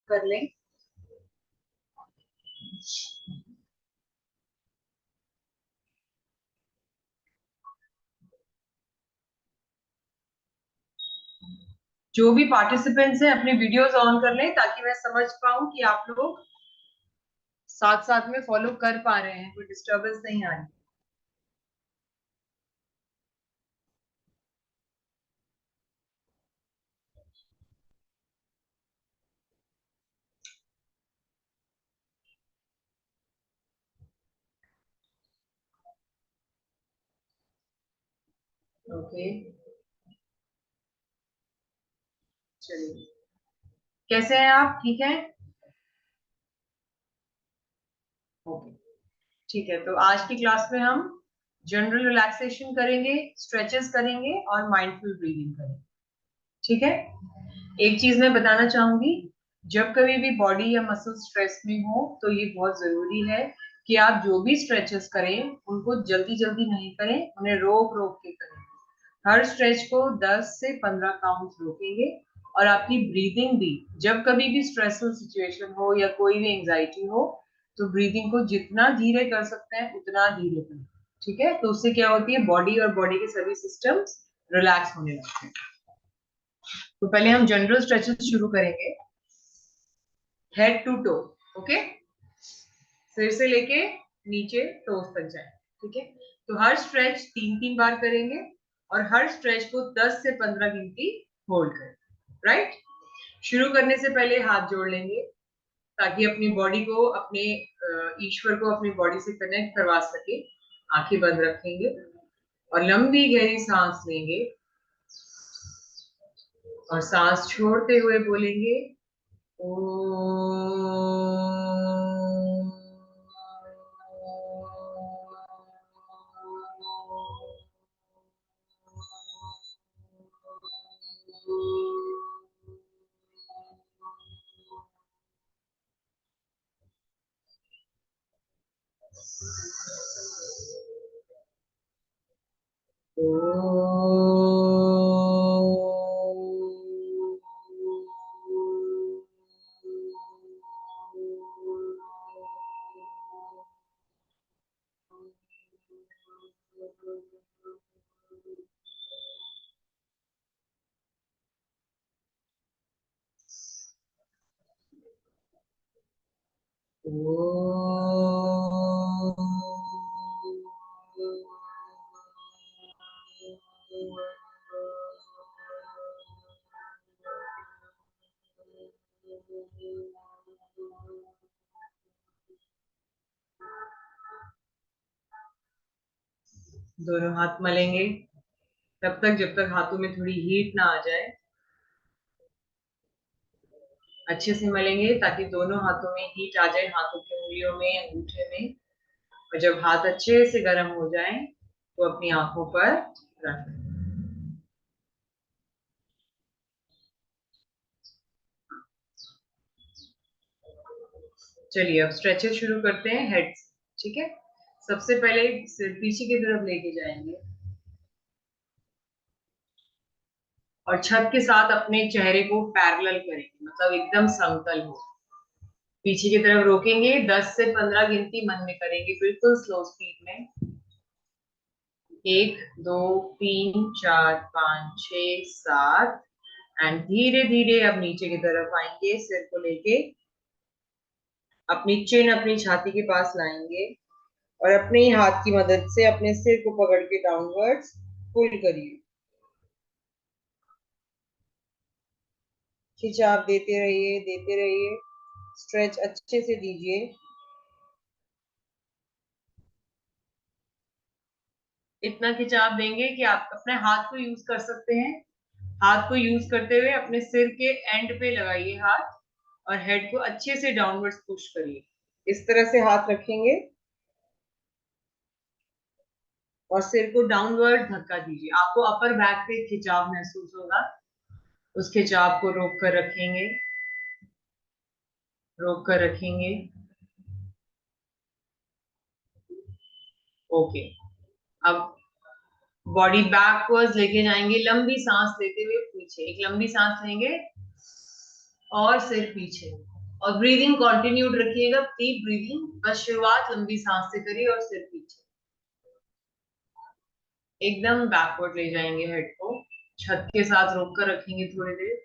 कर लें। जो भी पार्टिसिपेंट्स हैं अपने वीडियोस ऑन कर लें ताकि मैं समझ पाऊं कि आप लोग साथ साथ में फॉलो कर पा रहे हैं, कोई डिस्टरबेंस नहीं आ रही। ओके, चलिए, कैसे हैं आप? ठीक है, ओके, ठीक है। तो आज की क्लास में हम जनरल रिलैक्सेशन करेंगे, स्ट्रेचेस करेंगे और माइंडफुल ब्रीदिंग करेंगे। ठीक है। एक चीज मैं बताना चाहूंगी, जब कभी भी बॉडी या मसल स्ट्रेस में हो तो ये बहुत जरूरी है कि आप जो भी स्ट्रेचेस करें उनको जल्दी जल्दी नहीं करें, उन्हें रोक रोक के करें। हर स्ट्रेच को 10 से 15 काउंट रोकेंगे। और आपकी ब्रीदिंग भी, जब कभी भी स्ट्रेसफुल सिचुएशन हो या कोई भी एंजाइटी हो, तो ब्रीदिंग को जितना धीरे कर सकते हैं उतना धीरे करें। ठीक है, तो उससे क्या होती है, बॉडी और बॉडी के सभी सिस्टम्स रिलैक्स होने लगते हैं। तो पहले हम जनरल स्ट्रेचेस शुरू करेंगे, हेड टू टो। ओके, सिर से लेके नीचे टोस तक जाए। ठीक है, तो हर स्ट्रेच 3-3 बार करेंगे और हर स्ट्रेच को 10 से 15 गिनती होल्ड करें। राइट, शुरू करने से पहले हाथ जोड़ लेंगे ताकि अपनी बॉडी को, अपने ईश्वर को अपनी बॉडी से कनेक्ट करवा सके। आंखें बंद रखेंगे और लंबी गहरी सांस लेंगे और सांस छोड़ते हुए बोलेंगे ओम। दोनों हाथ मलेंगे तब तक जब तक हाथों में थोड़ी हीट ना आ जाए। अच्छे से मलेंगे ताकि दोनों हाथों में हीट आ जाए, हाथों की उंगलियों में, अंगूठे में। और जब हाथ अच्छे से गर्म हो जाए तो अपनी आंखों पर रख दें। चलिए, अब स्ट्रेचेस शुरू करते हैं हेड से। ठीक है, सबसे पहले सिर पीछे की तरफ लेके जाएंगे और छत के साथ अपने चेहरे को पैरेलल करेंगे, मतलब एकदम समतल हो। पीछे की तरफ रोकेंगे, 10 से 15 गिनती मन में करेंगे, बिल्कुल स्लो स्पीड में। 1 2 3 4 5 6 7। एंड धीरे धीरे अब नीचे की तरफ आएंगे, सिर को लेके अपनी चिन अपनी छाती के पास लाएंगे और अपने ही हाथ की मदद से अपने सिर को पकड़ के डाउनवर्ड्स पुल करिए। खिंचाव देते रहिए, देते रहिए, स्ट्रेच अच्छे से दीजिए। इतना खिंचाव देंगे कि आप अपने हाथ को यूज कर सकते हैं। हाथ को यूज करते हुए अपने सिर के एंड पे लगाइए हाथ और हेड को अच्छे से डाउनवर्ड्स पुश करिए। इस तरह से हाथ रखेंगे और सिर को डाउनवर्ड धक्का दीजिए। आपको अपर बैक पे खिंचाव महसूस होगा, उस खिंचाव को रोक कर रखेंगे, रोक कर रखेंगे। ओके, अब बॉडी बैकवर्ड्स लेके जाएंगे, लंबी सांस लेते हुए पीछे। एक लंबी सांस लेंगे और सिर पीछे, और ब्रीदिंग कंटिन्यूड रखिएगा, डीप ब्रीदिंग, बस शुरुआत लंबी सांस से करिए और सिर पीछे एकदम बैकवर्ड ले जाएंगे, हेड को छत के साथ रोक कर रखेंगे थोड़ी देर।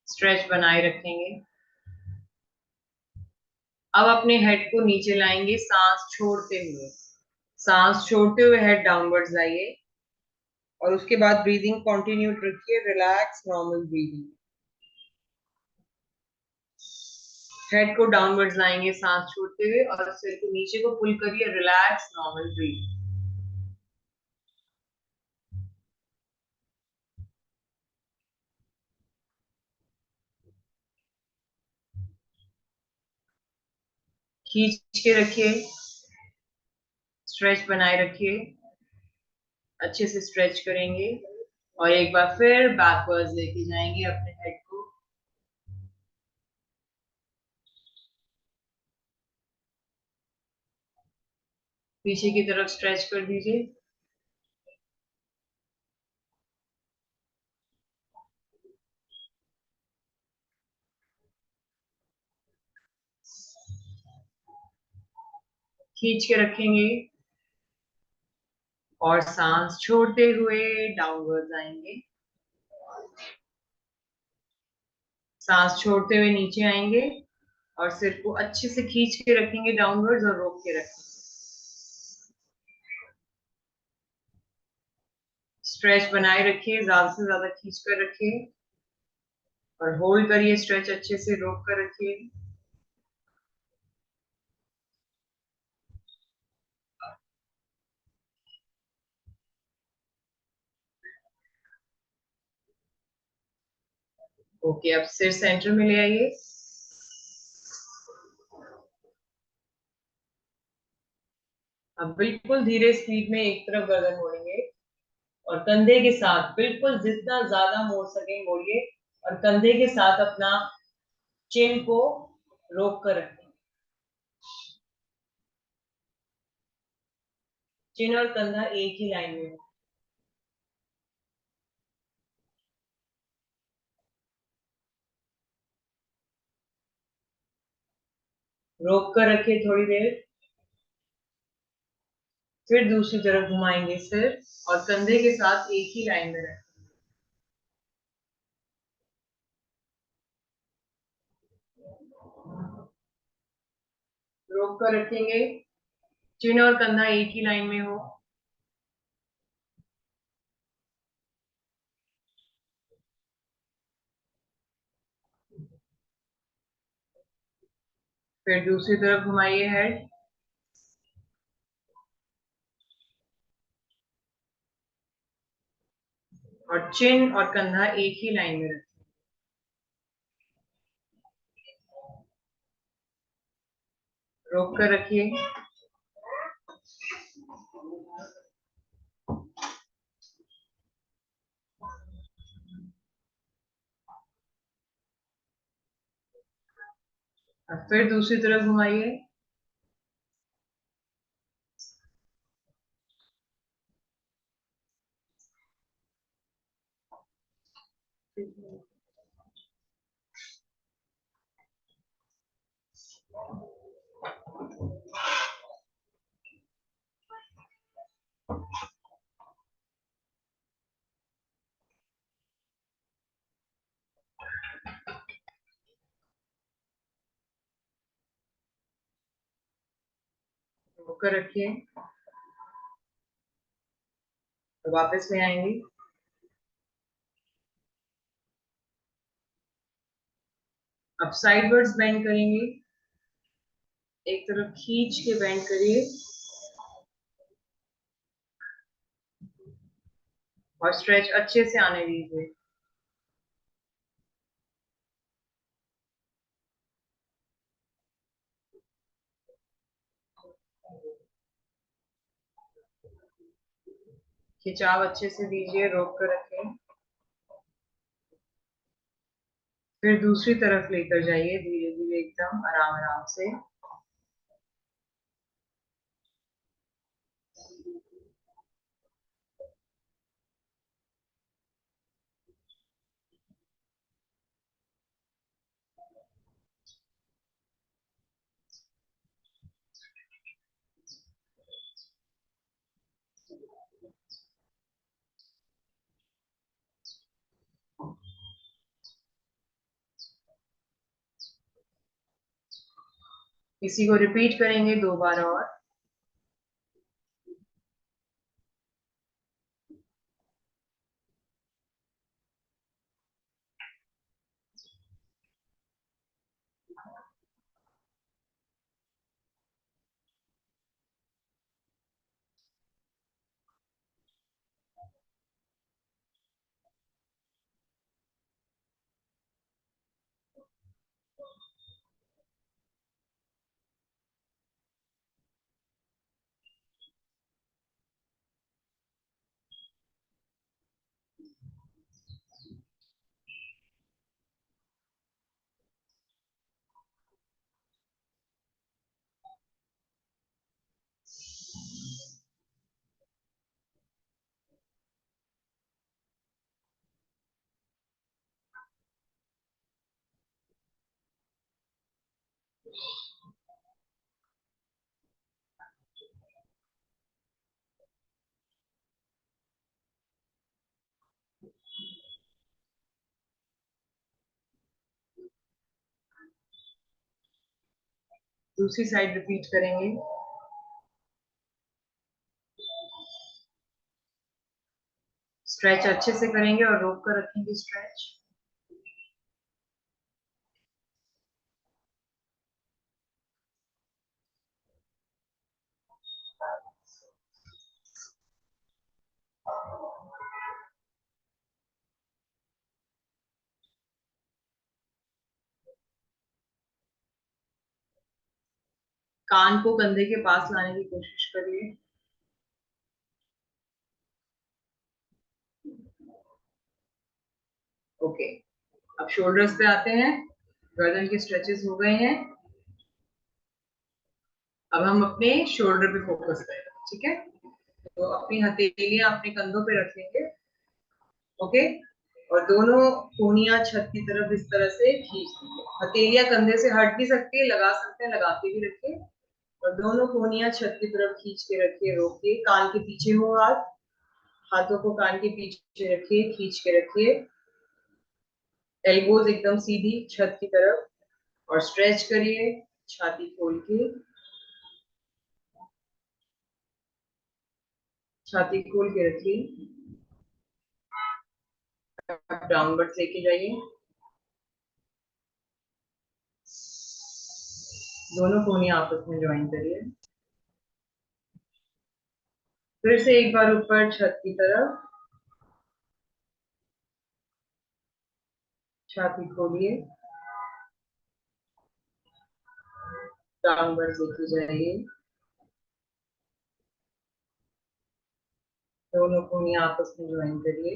स्ट्रेच बनाए रखेंगे। अब अपने हेड को नीचे लाएंगे सांस छोड़ते हुए, सांस छोड़ते हुए हेड डाउनवर्ड्स लाइए और उसके बाद ब्रीदिंग कंटिन्यू रखिए, रिलैक्स नॉर्मल ब्रीदिंग। हेड को डाउनवर्ड्स लाएंगे सांस छोड़ते हुए और सिर को नीचे को पुल करिए, रिलैक्स नॉर्मल ब्रीदिंग। खींच के रखिए, स्ट्रेच बनाए रखिए, अच्छे से स्ट्रेच करेंगे और एक बार फिर बैकवर्ड्स लेके जाएंगे अपने हेड को। पीछे की तरफ स्ट्रेच कर दीजिए। खींच के रखेंगे और सांस छोड़ते हुए डाउनवर्ड आएंगे, सांस छोड़ते हुए नीचे आएंगे और सिर को अच्छे से खींच के रखेंगे डाउनवर्ड्स और रोक के रखेंगे। स्ट्रेच बनाए रखिए, ज्यादा से ज्यादा खींच कर रखिए और होल्ड करिए, स्ट्रेच अच्छे से रोक कर रखिए। ओके, अब सिर सेंटर में ले आइए। अब बिल्कुल धीरे स्पीड में एक तरफ गर्दन मोड़ेंगे और कंधे के साथ बिल्कुल जितना ज्यादा मोड़ सके मोड़िए और कंधे के साथ अपना चिन को रोक कर रखें। चिन और कंधा एक ही लाइन में हो। रोक कर रखिए थोड़ी देर, फिर दूसरी तरफ घुमाएंगे सिर और कंधे के साथ एक ही लाइन में रखें। रोक कर रखेंगे, चिन और कंधा एक ही लाइन में हो। फिर दूसरी तरफ घुमाइए हेड और चिन और कंधा एक ही लाइन में रखें। रोक कर रखिए। और फिर दूसरी तरफ घुमाइए। रोक कर रखिए तो वापस में आएंगे। अब साइडवर्ड्स बेंड करेंगे, एक तरफ खींच के बेंड करिए और स्ट्रेच अच्छे से आने दीजिए। खिंचाव अच्छे से दीजिए, रोक कर रखें। फिर दूसरी तरफ लेकर जाइए धीरे धीरे, एकदम आराम आराम से। इसी को रिपीट करेंगे 2 बार और। दूसरी साइड रिपीट करेंगे। स्ट्रेच अच्छे से करेंगे और रोक कर रखेंगे स्ट्रेच। कान को कंधे के पास लाने की कोशिश करिए। ओके, अब शोल्डर्स पे आते हैं। गर्दन के स्ट्रेचेस हो गए हैं। अब हम अपने शोल्डर पे फोकस करेंगे, ठीक है। तो अपनी हथेलियां अपने कंधों पे रखेंगे। ओके, और दोनों कोहनियां छत की तरफ इस तरह से खींच देंगे। हथेलियां कंधे से हट भी सकती है, लगा सकते हैं, लगा के भी रखिए। और दोनों कोहनियां छत की तरफ खींच के रखिए, रोकिए। कान के पीछे हो हाथ, हाथों को कान के पीछे रखिए, खींच के रखिए। एल्बोज एकदम सीधी छत की तरफ, और स्ट्रेच करिए छाती खोल के। छाती खोल के रखिए। डाउनवर्ड लेके जाइए। दोनों कोहनियां आपस में ज्वाइन करिए। फिर से एक बार ऊपर छत की तरफ। छाती खोलिए, डाउनवर्ड लेके जाइए। दोनों कोहनियां आपस में ज्वाइन करिए।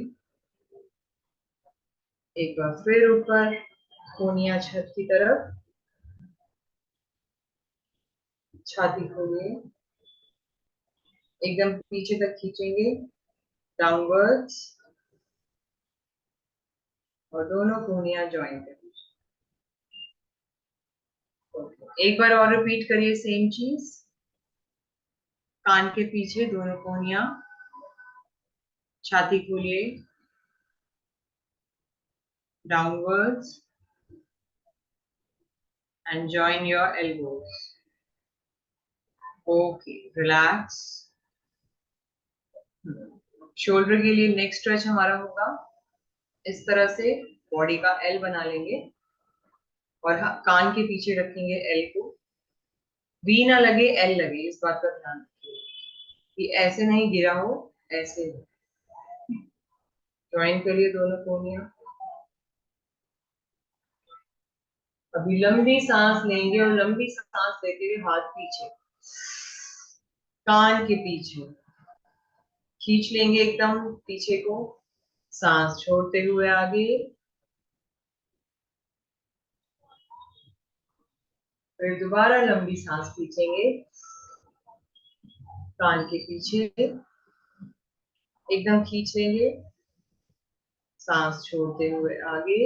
एक बार फिर ऊपर, कोहनियां छत की तरफ। छाती खोलिए, एकदम पीछे तक खींचेंगे, डाउनवर्ड्स। और दोनों कोहनियां ज्वाइन करिए। एक बार और रिपीट करिए सेम चीज। कान के पीछे दोनों कोहनियां, छाती खोलिए, downwards, and join your elbows. Okay, relax. Shoulder के लिए नेक्स्ट स्ट्रेच हमारा होगा इस तरह से। बॉडी का एल बना लेंगे और कान के पीछे रखेंगे एल को। वी ना लगे, एल लगे, इस बात का ध्यान रखिए कि ऐसे नहीं गिरा हो, ऐसे हो। ज्वाइन करिए दोनों कोहनियां। अभी लंबी सांस लेंगे और लंबी सांस लेते हुए हाथ पीछे, कान के पीछे खींच लेंगे एकदम पीछे को। सांस छोड़ते हुए आगे। फिर दोबारा लंबी सांस खींचेंगे, कान के पीछे एकदम खींच लेंगे। सांस छोड़ते हुए आगे।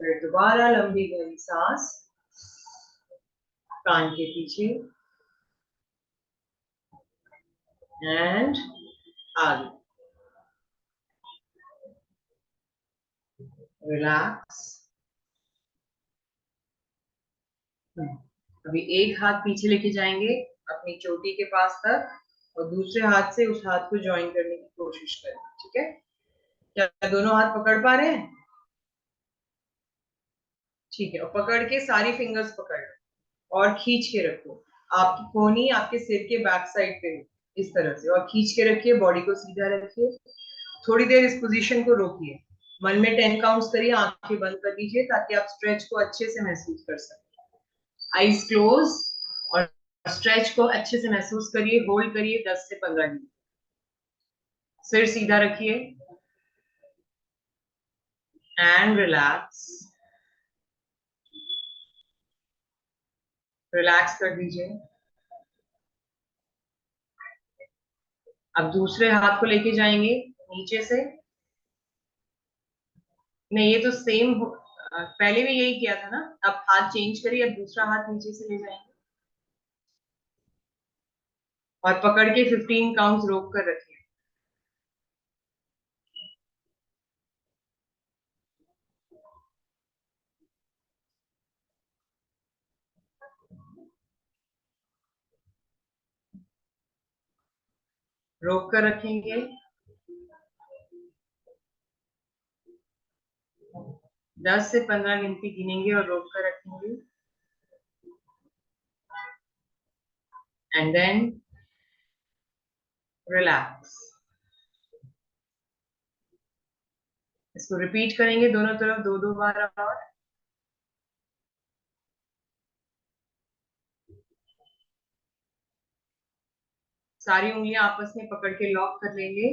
फिर दोबारा लंबी गहरी सांस, कान के पीछे एंड आगे। रिलैक्स। अभी एक हाथ पीछे लेके जाएंगे अपनी चोटी के पास तक और दूसरे हाथ से उस हाथ को ज्वाइन करने की कोशिश करें। ठीक है, क्या दोनों हाथ पकड़ पा रहे हैं? ठीक है, और पकड़ के सारी फिंगर्स पकड़ लो और खींच के रखो। आपकी कोहनी आपके सिर के बैक साइड पे हो, इस तरह से, और खींच के रखिए, बॉडी को सीधा रखिए। थोड़ी देर इस पोजीशन को रोकिए, मन में 10 काउंट्स करिए, आंखें बंद कर दीजिए ताकि आप स्ट्रेच को अच्छे से महसूस कर सकें। आईज क्लोज और स्ट्रेच को अच्छे से महसूस करिए, होल्ड करिए 10 से 15 मिनट। सिर सीधा रखिए एंड रिलैक्स, रिलैक्स कर दीजिए। अब दूसरे हाथ को लेके जाएंगे नीचे से। नहीं, ये तो सेम पहले भी यही किया था ना। अब हाथ चेंज करिए, अब दूसरा हाथ नीचे से ले जाएंगे और पकड़ के 15 काउंट्स रोक कर रखिए। रोक कर रखेंगे, 10 से 15 गिनती गिनेंगे और रोक कर रखेंगे एंड देन रिलैक्स। इसको रिपीट करेंगे दोनों तरफ दो दो बार और। सारी उंगलियां आपस में पकड़ के लॉक कर लेंगे।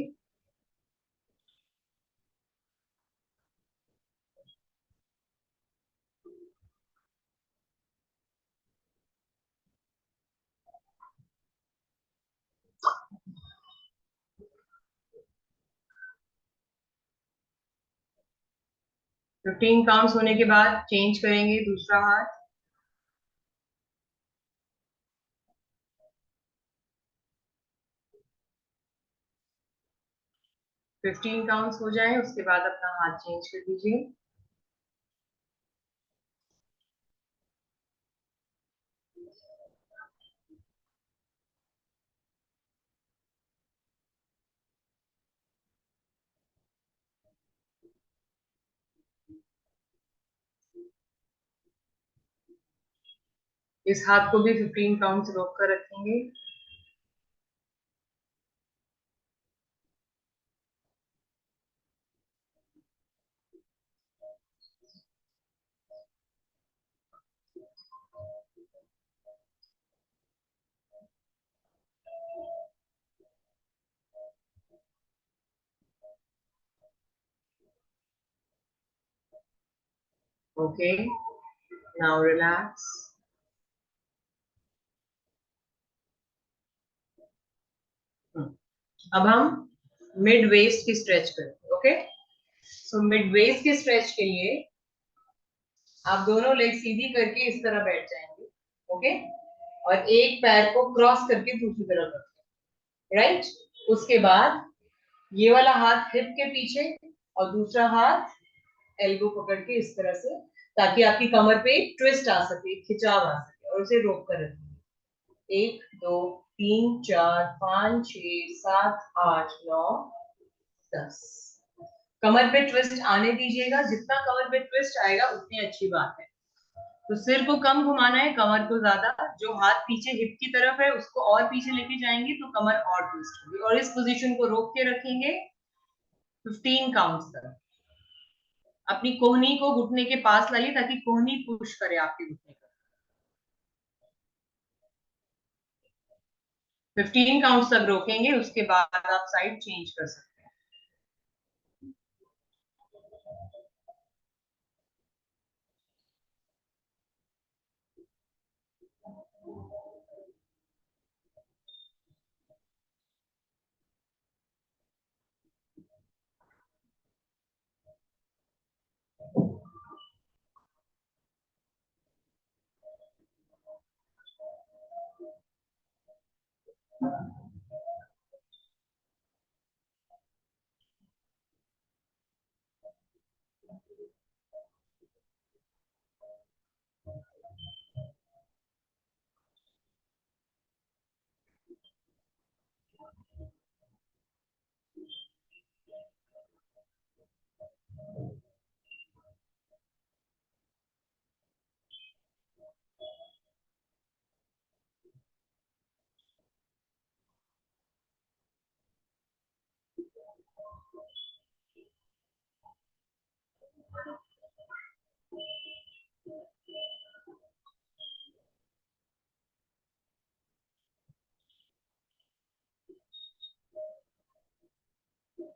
फिफ्टीन काउंट्स होने के बाद चेंज करेंगे दूसरा हाथ। 15 काउंट्स हो जाए उसके बाद अपना हाथ चेंज कर दीजिए। इस हाथ को भी 15 काउंट्स रोक कर रखेंगे। Okay, now relax. अब हम मिड वेस्ट की स्ट्रेच करेंगे। ओके, सो मिड वेस्ट की स्ट्रेच के लिए आप दोनों लेग सीधी करके इस तरह बैठ जाएंगे। ओके, और एक पैर को क्रॉस करके दूसरी तरफ रखें। राइट, उसके बाद ये वाला हाथ हिप के पीछे और दूसरा हाथ एल्बो पकड़ के इस तरह से, ताकि आपकी कमर पे ट्विस्ट आ सके, खिंचाव आ सके, और उसे रोक कर रखेंगे। 1 2 3 4 5 6 7 8 9 10। कमर पे ट्विस्ट आने दीजिएगा, जितना कमर पे ट्विस्ट आएगा उतनी अच्छी बात है। तो सिर को कम घुमाना है, कमर को ज्यादा। जो हाथ पीछे हिप की तरफ है उसको और पीछे लेके जाएंगे तो कमर और ट्विस्ट होगी, और इस पोजीशन को रोक के रखेंगे 15 काउंट्स तक। अपनी कोहनी को घुटने के पास लाइए ताकि कोहनी पुश करे आपके घुटने को। 15 काउंट्स तक रोकेंगे, उसके बाद आप साइड चेंज कर सकते हैं।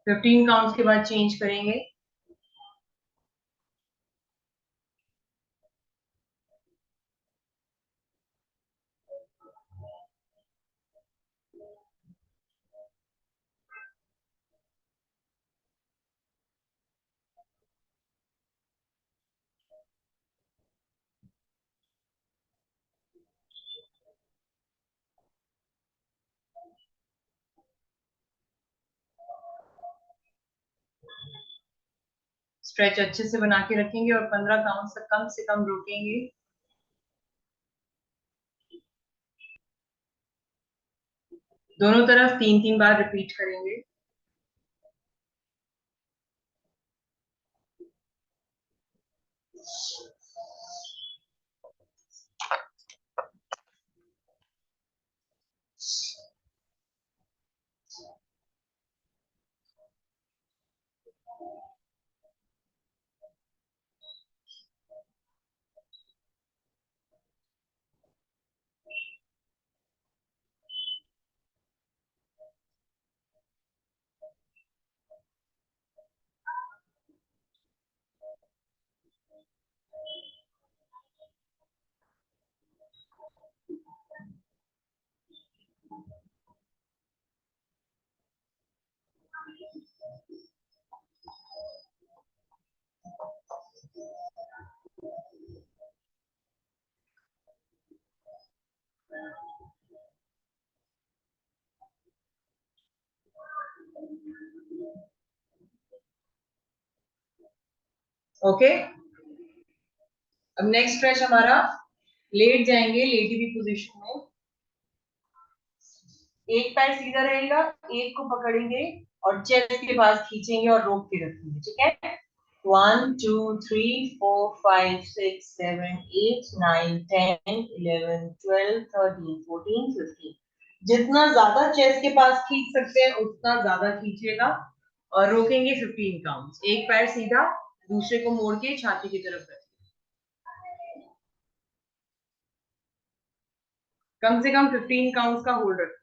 15 काउंट्स के बाद चेंज करेंगे। स्ट्रेच अच्छे से बना के रखेंगे और 15 काउंट तक कम से कम रोकेंगे। दोनों तरफ 3-3 बार रिपीट करेंगे। ओके, अब नेक्स्ट स्ट्रेच हमारा लेट जाएंगे, लेटी हुई पोजीशन में। एक पैर सीधा रहेगा, एक को पकड़ेंगे और चेस्ट के पास खींचेंगे और रोक के रखेंगे। ठीक है, 1 2 3 4 5 6 7 8 9 10 11 12 13 14 15। जितना ज्यादा चेस्ट के पास खींच सकते हैं उतना ज्यादा खींचिएगा और रोकेंगे 15 काउंट्स। एक पैर सीधा, दूसरे को मोड़ के छाती की तरफ रखें। कम से कम 15 काउंट्स का होल्ड रखें।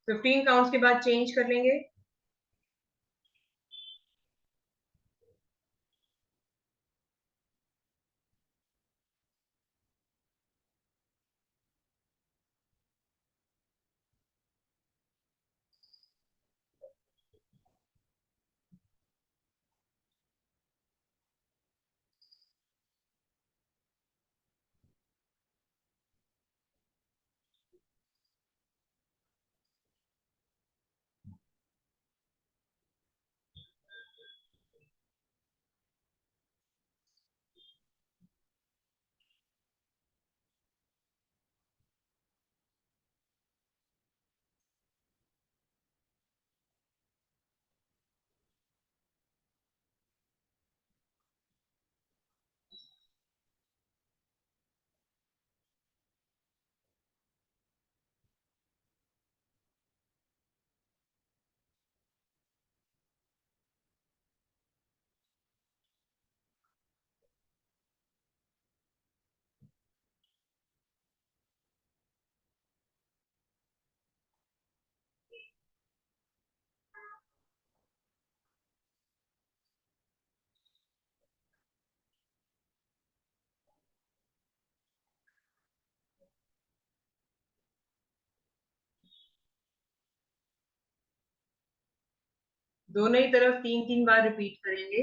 15 काउंट्स के बाद चेंज कर लेंगे। दोनों ही तरफ 3-3 बार रिपीट करेंगे।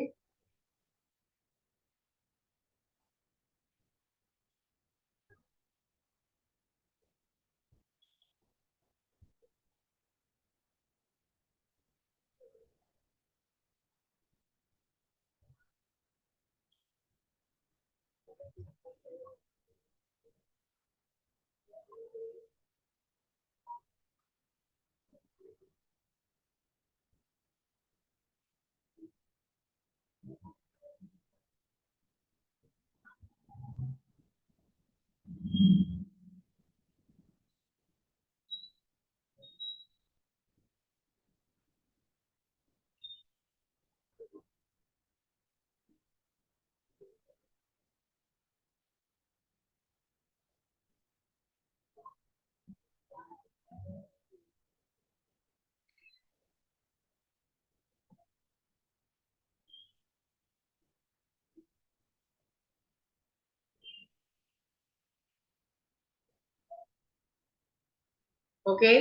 ओके,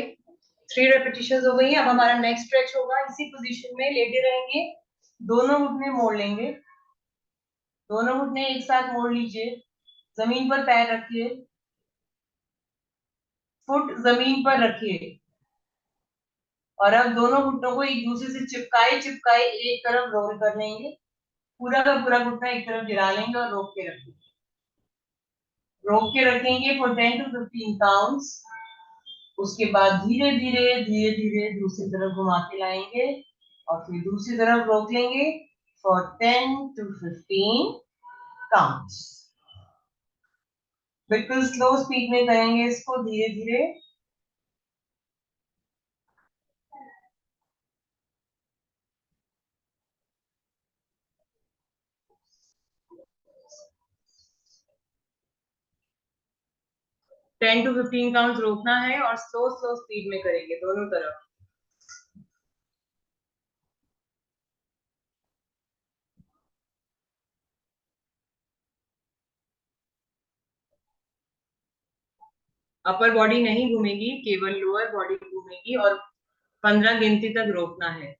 3 रेपिटेशन हो गई है। अब हमारा नेक्स्ट स्ट्रेच होगा, इसी पोजीशन में लेटे रहेंगे, दोनों घुटने मोड़ लेंगे, दोनों घुटने एक साथ मोड़ लीजिए, जमीन पर पैर रखिए, फुट जमीन पर रखिए, और अब दोनों घुटनों को एक दूसरे से चिपकाए चिपकाए एक तरफ रोल कर लेंगे, पूरा का पूरा घुटना एक तरफ गिरा लेंगे और रोक के रखेंगे, रोक के रखेंगे फॉर 10 to 15 काउंट्स। उसके बाद धीरे धीरे धीरे धीरे दूसरी तरफ घुमा के लाएंगे और फिर दूसरी तरफ रोक लेंगे फॉर 10 to 15 काउंट्स। बिल्कुल स्लो स्पीड में करेंगे इसको, धीरे धीरे। 10 to 15 काउंट्स रोकना है और स्लो स्लो स्पीड में करेंगे दोनों तरफ। अपर बॉडी नहीं घूमेगी, केवल लोअर बॉडी घूमेगी और 15 गिनती तक रोकना है।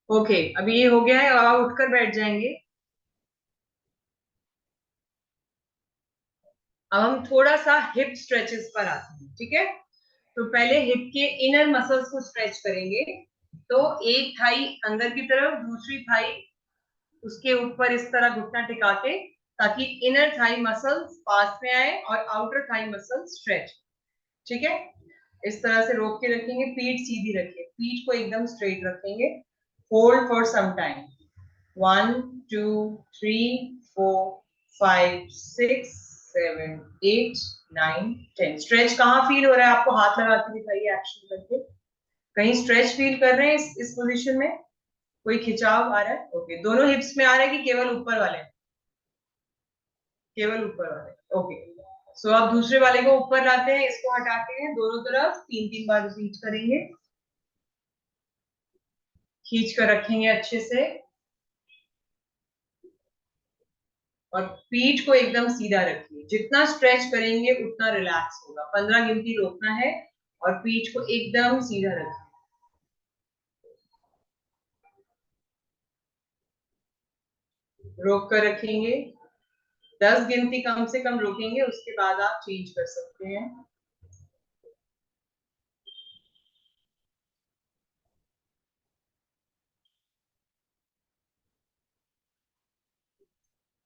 ओके, अभी ये हो गया है, अब आप उठकर बैठ जाएंगे। अब हम थोड़ा सा हिप स्ट्रेचेस पर आते हैं, ठीक है। तो पहले हिप के इनर मसल्स को स्ट्रेच करेंगे। तो एक थाई अंदर की तरफ, दूसरी थाई उसके ऊपर इस तरह घुटना टिका के, ताकि इनर थाई मसल्स पास में आए और आउटर थाई मसल स्ट्रेच। ठीक है, इस तरह से रोक के रखेंगे, पीठ सीधी रखिए, पीठ को एकदम स्ट्रेट रखेंगे। Hold for some time, 1 2 3 4 5 6 7 8 9 10। Stretch कहाँ फील हो रहा है आपको, हाथ लगा के दिखाइए एक्शन करके। कहीं स्ट्रेच फील कर रहे हैं इस पोजीशन में, कोई खिंचाव आ रहा है? ओके, दोनों हिप्स में आ रहा है कि केवल ऊपर वाले? केवल ऊपर वाले, ओके। सो अब दूसरे वाले को ऊपर लाते हैं, इसको हटाते हैं, दोनों तरफ 3 3 बार रिपीट करेंगे, खींच कर रखेंगे अच्छे से और पीठ को एकदम सीधा रखिए। जितना स्ट्रेच करेंगे उतना रिलैक्स होगा। 15 गिनती रोकना है और पीठ को एकदम सीधा रखिए, रोक कर रखेंगे। 10 गिनती कम से कम रोकेंगे, उसके बाद आप चेंज कर सकते हैं।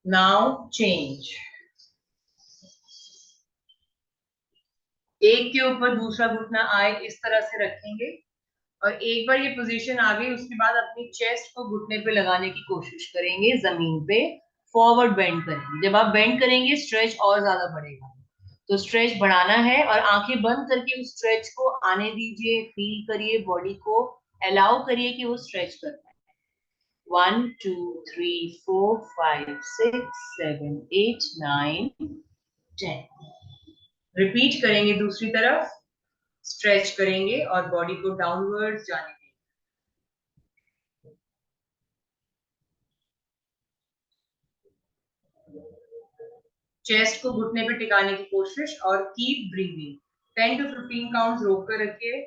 Now change. एक के ऊपर दूसरा घुटना आए, इस तरह से रखेंगे और एक बार ये पोजीशन आ गई, उसके बाद अपनी चेस्ट को घुटने पे लगाने की कोशिश करेंगे, जमीन पे फॉरवर्ड बेंड करेंगे। जब आप बेंड करेंगे स्ट्रेच और ज्यादा बढ़ेगा। तो स्ट्रेच बढ़ाना है और आंखें बंद करके उस स्ट्रेच को आने दीजिए, फील करिए बॉडी को, अलाउ करिए कि वो स्ट्रेच कर पाए। 1 2 3 4 5 6 7 8 9 10। रिपीट करेंगे दूसरी तरफ, स्ट्रेच करेंगे और बॉडी को डाउनवर्ड जाने देंगे। चेस्ट को घुटने पे टिकाने की कोशिश और कीप ब्रीदिंग। 10 to 15 काउंट्स रोक कर रखिए।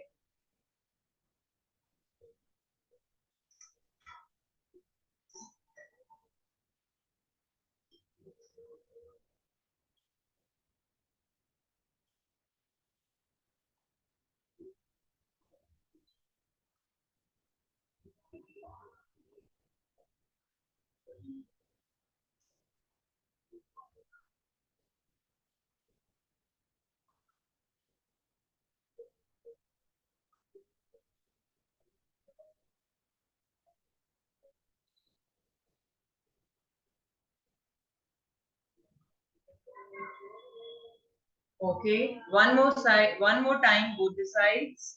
Okay, one more side, one more time, both the sides.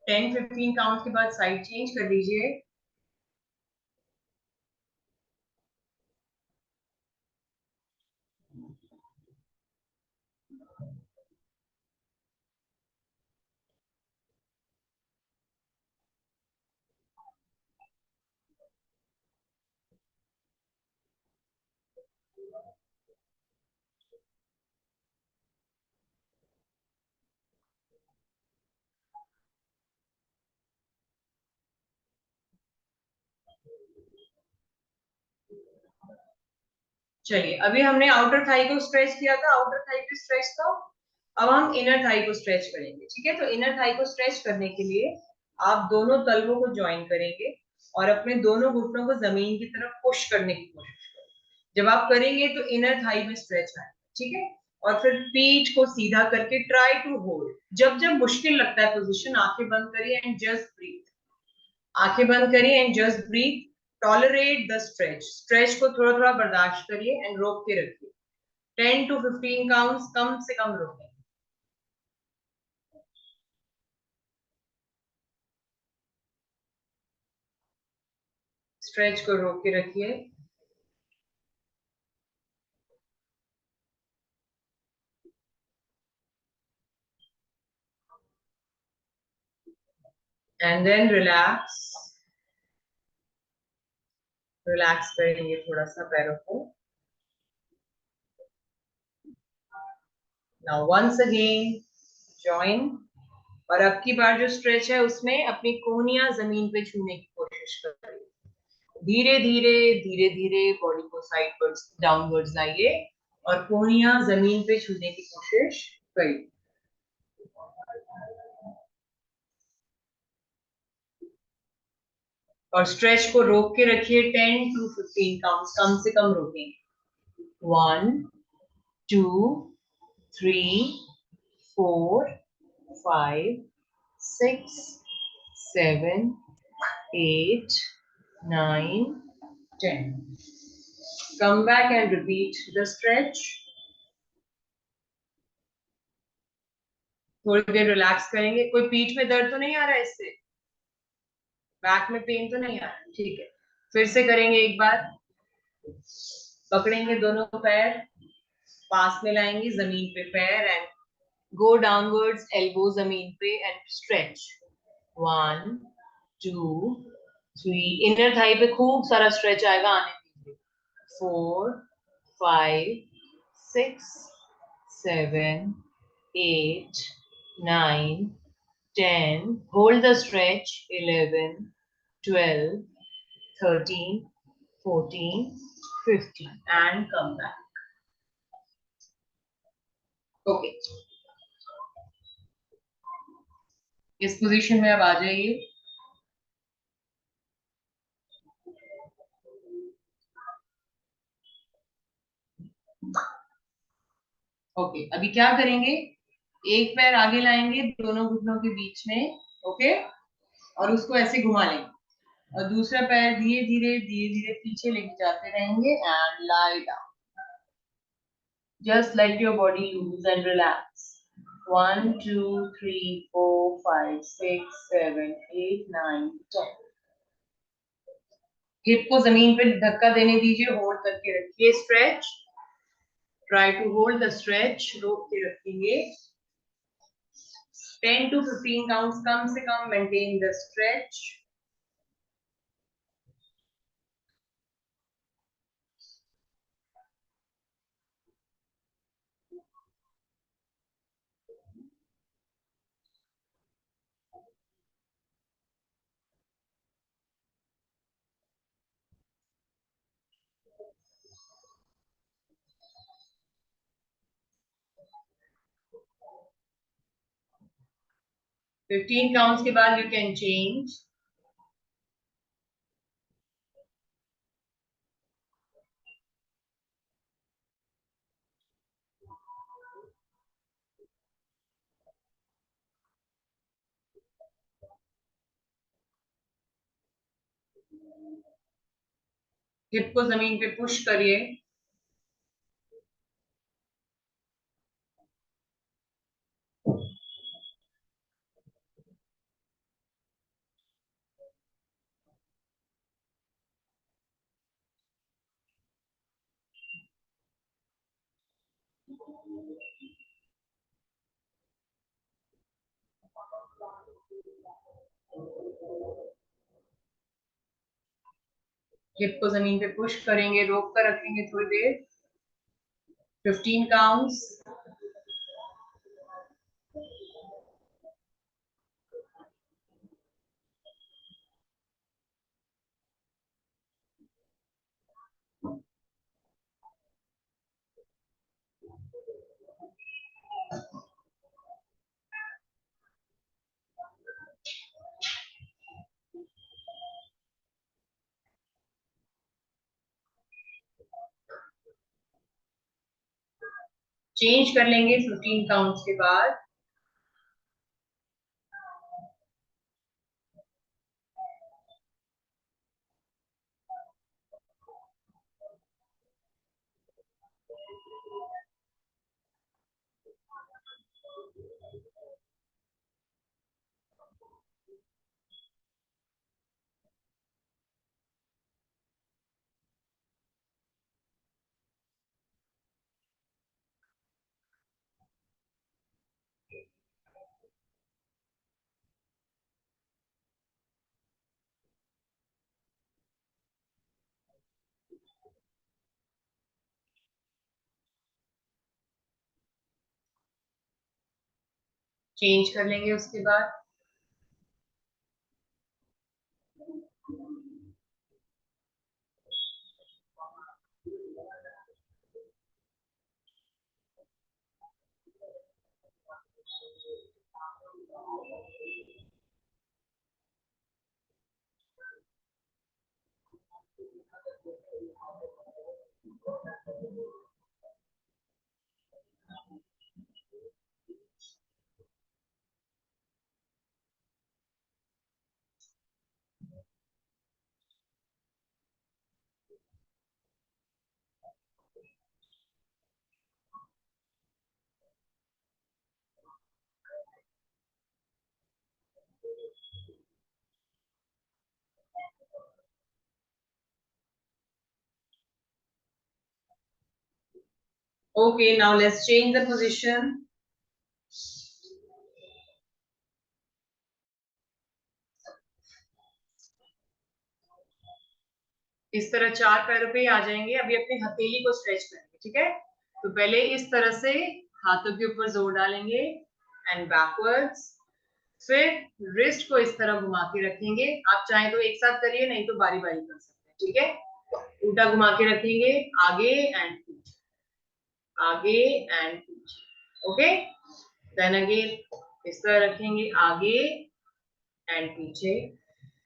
Ten 15 count के बाद साइड चेंज कर दीजिए। चलिए, अभी हमने आउटर थाई को स्ट्रेच किया था, आउटर थाई पे स्ट्रेच था। अब हम इनर थाई को स्ट्रेच करेंगे। ठीक है, तो इनर थाई को स्ट्रेच करने के लिए आप दोनों तलवों को ज्वाइन करेंगे और अपने दोनों घुटनों को जमीन की तरफ पुश करने की कोशिश करें। जब आप करेंगे तो इनर थाई में स्ट्रेच आएगा। ठीक है, और फिर पीठ को सीधा करके ट्राई टू होल्ड। जब जब मुश्किल लगता है पोजीशन, आंखें बंद करिए एंड जस्ट ब्रीथ। आंखें बंद करिए and just breathe. Tolerate the stretch, stretch को थोड़ा थोड़ा बर्दाश्त करिए एंड रोक के रखिए। 10 to 15 काउंट्स कम से कम रोकें। स्ट्रेच को रोक के रखिए। And then relax. रिलैक्स करेंगे थोड़ा सा पैरों को। Now once again join. और अब की बार जो स्ट्रेच है उसमें अपनी कोहनियां जमीन पे छूने की कोशिश करिए। धीरे धीरे धीरे धीरे बॉडी को साइडवर्ड्स डाउनवर्ड्स लाइए और कोहनियां जमीन पे छूने की कोशिश करिए। और स्ट्रेच को रोक के रखिए। 10 to 15 काउंट्स कम से कम रोकेंगे। 1 2 3 4 5 6 7 8 9 10। Come back and repeat the stretch. थोड़ी देर रिलैक्स करेंगे। कोई पीठ में दर्द तो नहीं आ रहा है इससे? बैक में पेन तो नहीं आ रहा? ठीक है, फिर से करेंगे एक बार। पकड़ेंगे दोनों पैर, पास में लाएंगे जमीन पे पैर एंड गो डाउनवर्ड्स, एल्बो जमीन पे एंड स्ट्रेच। 1 2 3, इनर थाई पे खूब सारा स्ट्रेच आएगा, आने दीजिए। 4, 5, 6, 7, 8, 9, 10, hold the stretch, 11, 12, 13, 14, 15 and come back. Okay. इस पोजीशन में अब आ जाइए। ओके, अभी क्या करेंगे, एक पैर आगे लाएंगे दोनों घुटनों के बीच में, ओके, और उसको ऐसे घुमा लेंगे, और दूसरा पैर धीरे धीरे पीछे लेके जाते रहेंगे and lie down, just let your body loose and relax. 1, 2, 3, 4, 5, 6, 7, 8, 9, 10। Hip को जमीन पे धक्का देने दीजिए, होल्ड करके रखिए stretch, try to hold the stretch, रोक के रखेंगे। 10 to 15 काउंट्स कम से कम, maintain the stretch. Fifteen counts के बाद यू कैन चेंज। हिप को जमीन पे पुश करिए। हिप को जमीन पे पुश करेंगे, रोक कर रखेंगे थोड़ी देर। 15 काउंट्स। चेंज कर लेंगे 15 काउंट्स के बाद। चेंज कर लेंगे उसके बाद। Okay, now let's change the position. इस तरह 4 पैरों पे ही आ जाएंगे। अभी अपनी हथेली को स्ट्रेच करेंगे, ठीक है। तो पहले इस तरह से हाथों के ऊपर जोर डालेंगे एंड बैकवर्ड्स, फिर रिस्ट को इस तरह घुमा के रखेंगे। आप चाहें तो एक साथ करिए, नहीं तो बारी बारी कर सकते हैं, ठीक है। उल्टा घुमा के रखेंगे, आगे एंड पीछे, आगे एंड पीछे, ओके। देन अगेन इस तरह रखेंगे, आगे एंड पीछे,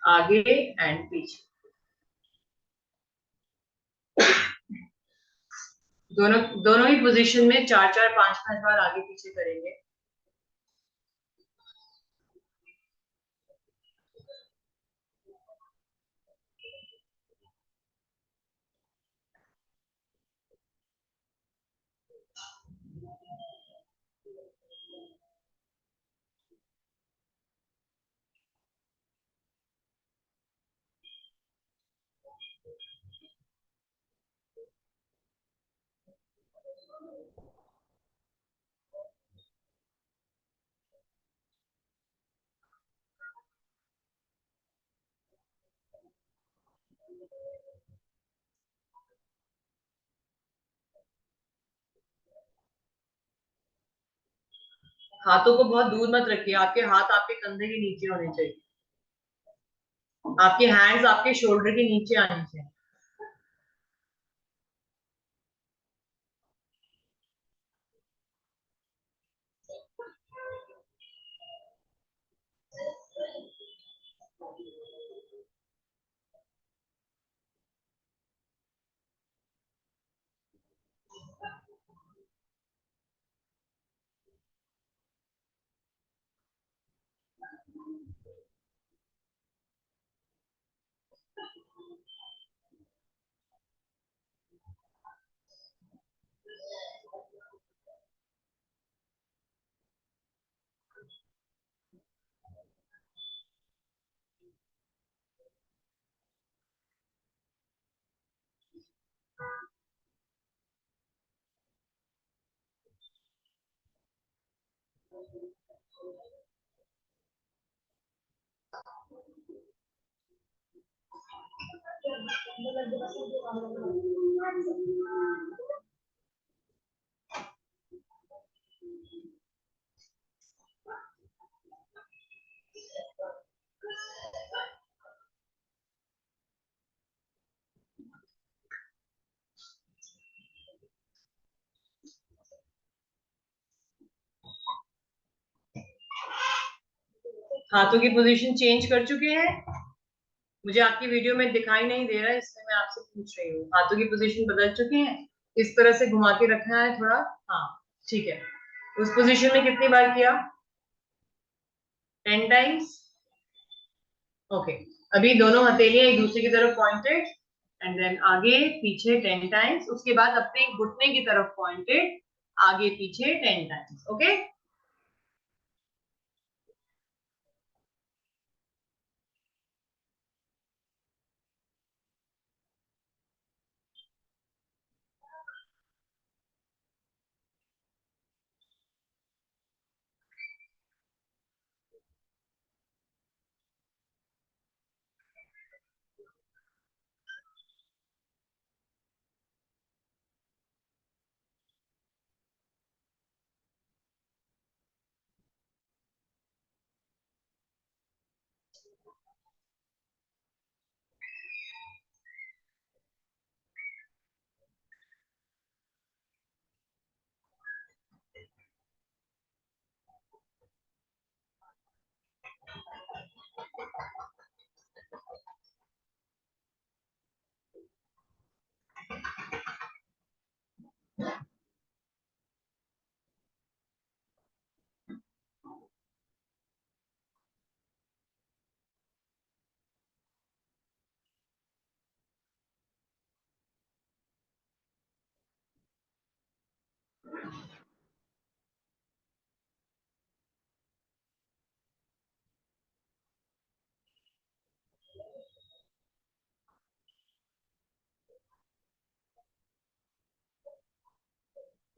आगे एंड पीछे। दोनों दोनों ही पोजीशन में 4 4 5 5 बार आगे पीछे करेंगे। हाथों को बहुत दूर मत रखिए, आपके हाथ आपके कंधे के नीचे होने चाहिए, आपके हैंड्स आपके शोल्डर के नीचे आने चाहिए। हाथों की पोजीशन चेंज कर चुके हैं, मुझे आपकी वीडियो में दिखाई नहीं दे रहा है, इसलिए मैं आपसे पूछ रही हूँ। हाथों की पोजीशन बदल चुके हैं, इस तरह से घुमा के रखना है थोड़ा। हाँ, ठीक है। उस पोजीशन में कितनी बार किया? 10 टाइम्स, ओके। अभी दोनों हथेलियां एक दूसरे की तरफ पॉइंटेड, एंड देन आगे पीछे 10 टाइम्स, उसके बाद अपने घुटने की तरफ पॉइंटेड, आगे पीछे 10 टाइम्स, ओके।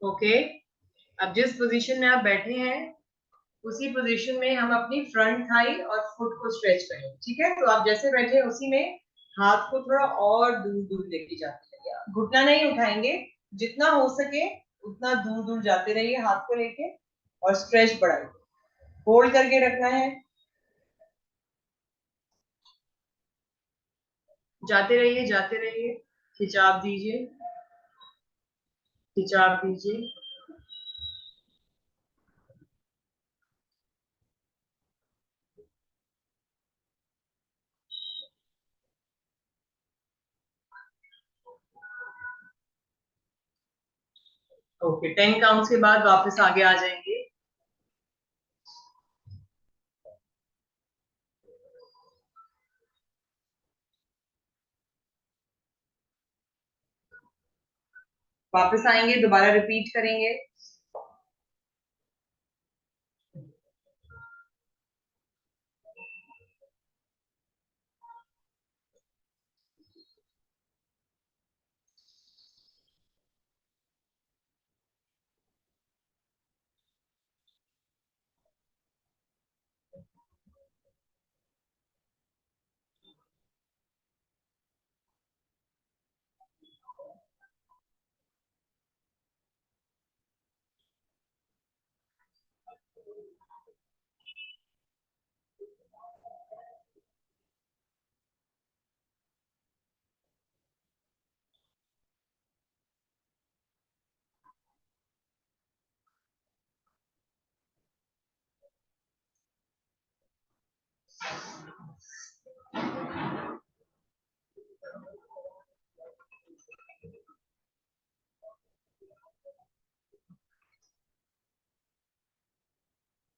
ओके, अब जिस पोजीशन में आप बैठे हैं उसी पोजीशन में हम अपनी फ्रंट थाई और फुट को स्ट्रेच करें, ठीक है। तो आप जैसे बैठे हैं उसी में हाथ को थोड़ा और दूर दूर लेके जाते रहिए, घुटना नहीं उठाएंगे, जितना हो सके उतना दूर दूर जाते रहिए हाथ को लेके, और स्ट्रेच बढ़ाइए, होल्ड करके रखना है, जाते रहिए, खिंचाव दीजिए, खिंचाव दीजिए। ओके, 10 काउंट्स के बाद वापस आगे आ जाएंगे। वापस आएंगे, दोबारा रिपीट करेंगे।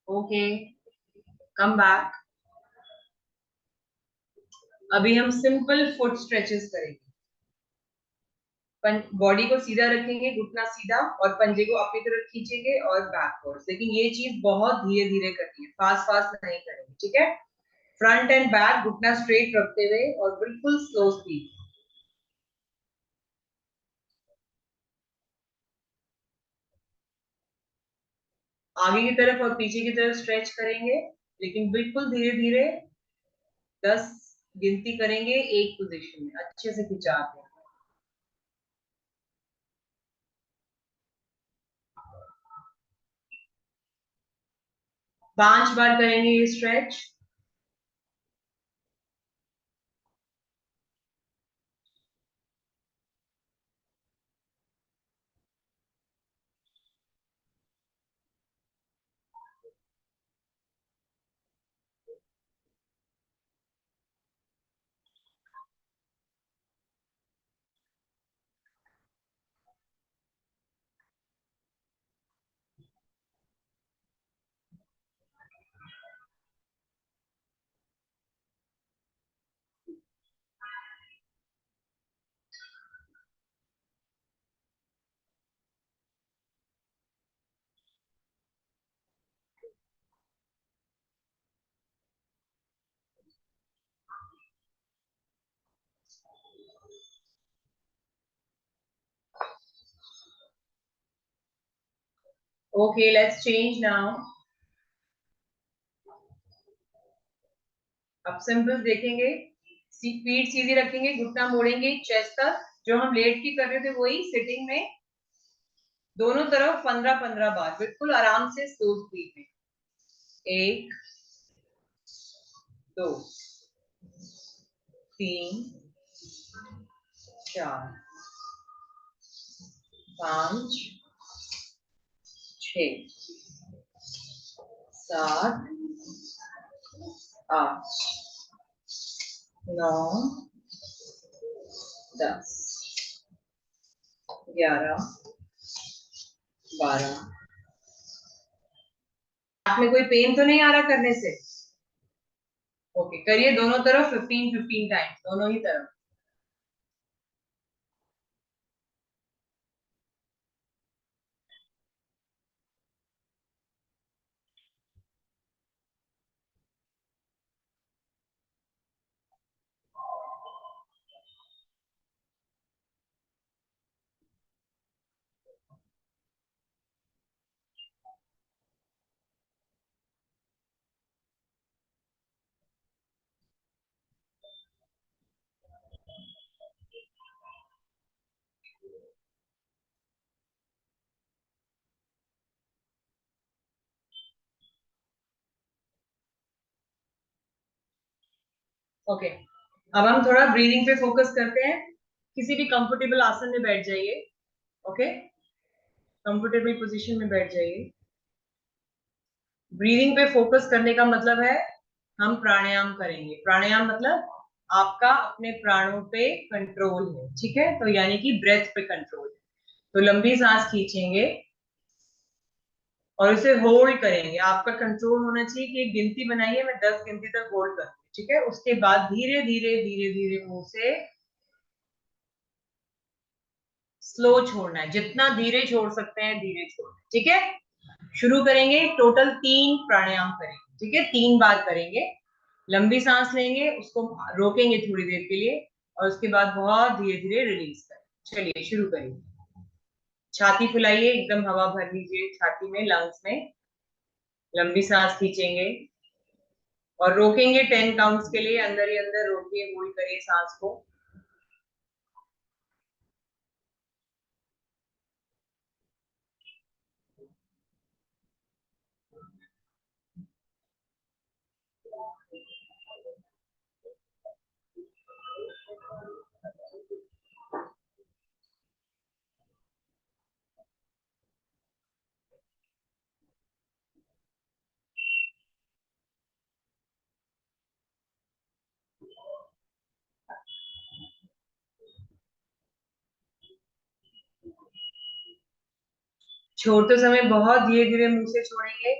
Okay, come back. अभी हम सिंपल फुट स्ट्रेचेस करेंगे। बॉडी को सीधा रखेंगे, घुटना सीधा, और पंजे को अपनी तरफ खींचेंगे और बैकवर्ड। लेकिन ये चीज बहुत धीरे धीरे करनी है, फास्ट फास्ट नहीं करेंगे, ठीक है। फ्रंट एंड बैक, घुटना स्ट्रेट रखते हुए और बिल्कुल स्लो स्पीड। आगे की तरफ और पीछे की तरफ स्ट्रेच करेंगे, लेकिन बिल्कुल धीरे धीरे, 10 गिनती करेंगे एक पोजीशन में, अच्छे से खिंचा के। 5 बार करेंगे ये stretch. Okay, let's change now. अब सिंपल देखेंगे, पीठ सीधी रखेंगे, घुटना मोड़ेंगे चेस्ट तक, जो हम लेट की कर रहे थे वही सिटिंग में, दोनों तरफ 15-15 बार, बिल्कुल आराम से, स्लो स्पीड में। 1, 2, 3, 4, 5, 6, 7, 8, 9, 10, 11, 12। हाथ में कोई पेन तो नहीं आ रहा करने से? ओके, करिए दोनों तरफ 15-15 टाइम्स, दोनों ही तरफ। ओके, अब हम थोड़ा ब्रीदिंग पे फोकस करते हैं। किसी भी कंफर्टेबल आसन में बैठ जाइए। ओके, कंफर्टेबल पोजीशन में बैठ जाइए। ब्रीदिंग पे फोकस करने का मतलब है हम प्राणायाम करेंगे। प्राणायाम मतलब आपका अपने प्राणों पे कंट्रोल है, ठीक है? तो यानी कि ब्रेथ पे कंट्रोल है। तो लंबी सांस खींचेंगे और उसे होल्ड करेंगे। आपका कंट्रोल होना चाहिए कि एक गिनती बनाइए, मैं 10 गिनती तक होल्ड करूँ, ठीक है? उसके बाद धीरे धीरे धीरे धीरे मुंह से स्लो छोड़ना है। जितना धीरे छोड़ सकते हैं धीरे छोड़ना है, ठीक है? शुरू करेंगे, टोटल 3 प्राणायाम करेंगे, ठीक है? 3 बार करेंगे। लंबी सांस लेंगे, उसको रोकेंगे थोड़ी देर के लिए और उसके बाद बहुत धीरे धीरे रिलीज करें। चलिए शुरू करिए। छाती फुलाइए, एकदम हवा भर लीजिए छाती में, लंग्स में। लंबी सांस खींचेंगे और रोकेंगे 10 काउंट्स के लिए। अंदर ही अंदर रोकिए, होल्ड करिए सांस को। छोड़ते समय बहुत धीरे धीरे मुंह से छोड़ेंगे।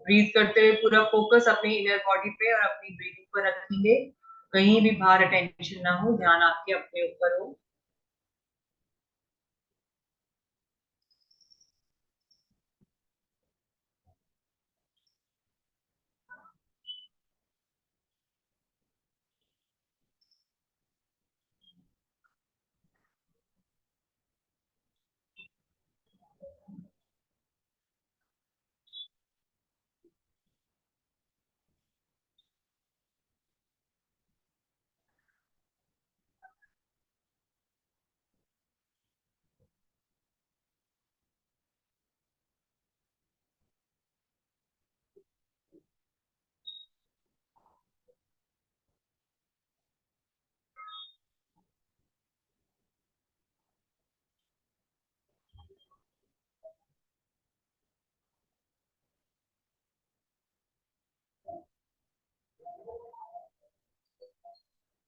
ब्रीथ करते हुए पूरा फोकस अपने इनर बॉडी पे और अपनी ब्रीथिंग पर रखेंगे। कहीं भी बाहर अटेंशन ना हो, ध्यान आपके अपने ऊपर हो।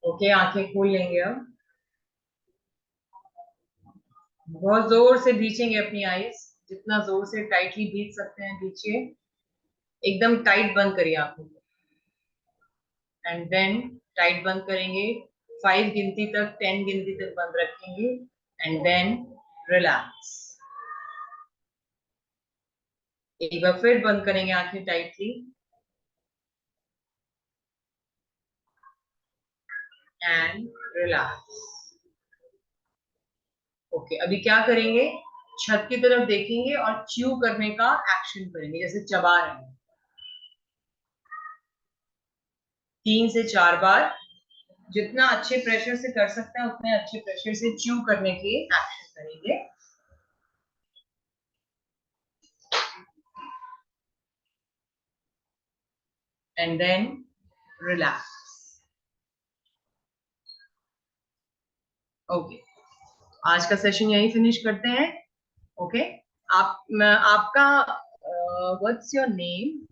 ओके, आंखें खोल लेंगे अब। बहुत जोर से भींचेंगे अपनी आईज। जितना जोर से टाइटली भींच सकते हैं भींचिए। एकदम टाइट बंद करिए आंखों को एंड देन टाइट बंद करेंगे। 5 गिनती तक, 10 गिनती तक बंद रखेंगे एंड देन रिलैक्स। एक बार फिर बंद करेंगे आंखें टाइटली एंड रिलैक्स। ओके, अभी क्या करेंगे? छत की तरफ देखेंगे और च्यू करने का एक्शन करेंगे, जैसे चबा रहे हैं। 3 से 4 बार, जितना अच्छे प्रेशर से कर सकते हैं उतने अच्छे प्रेशर से च्यू करने के एक्शन करेंगे। And then relax. ओके, आज का सेशन यही फिनिश करते हैं। ओके, आपका व्हाट्स योर नेम?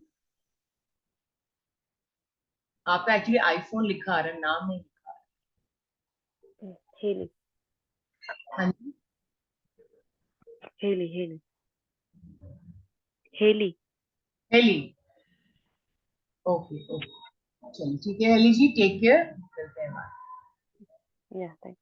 आपका एक्चुअली आईफोन लिखा आ रहा है, नाम नहीं लिखा आ हेली रहा। हाँ जी, हेली हेली हेली हेली। ओके ओके, चलिए ठीक है हेली जी, टेक केयर, करते हैं बात। या थैंक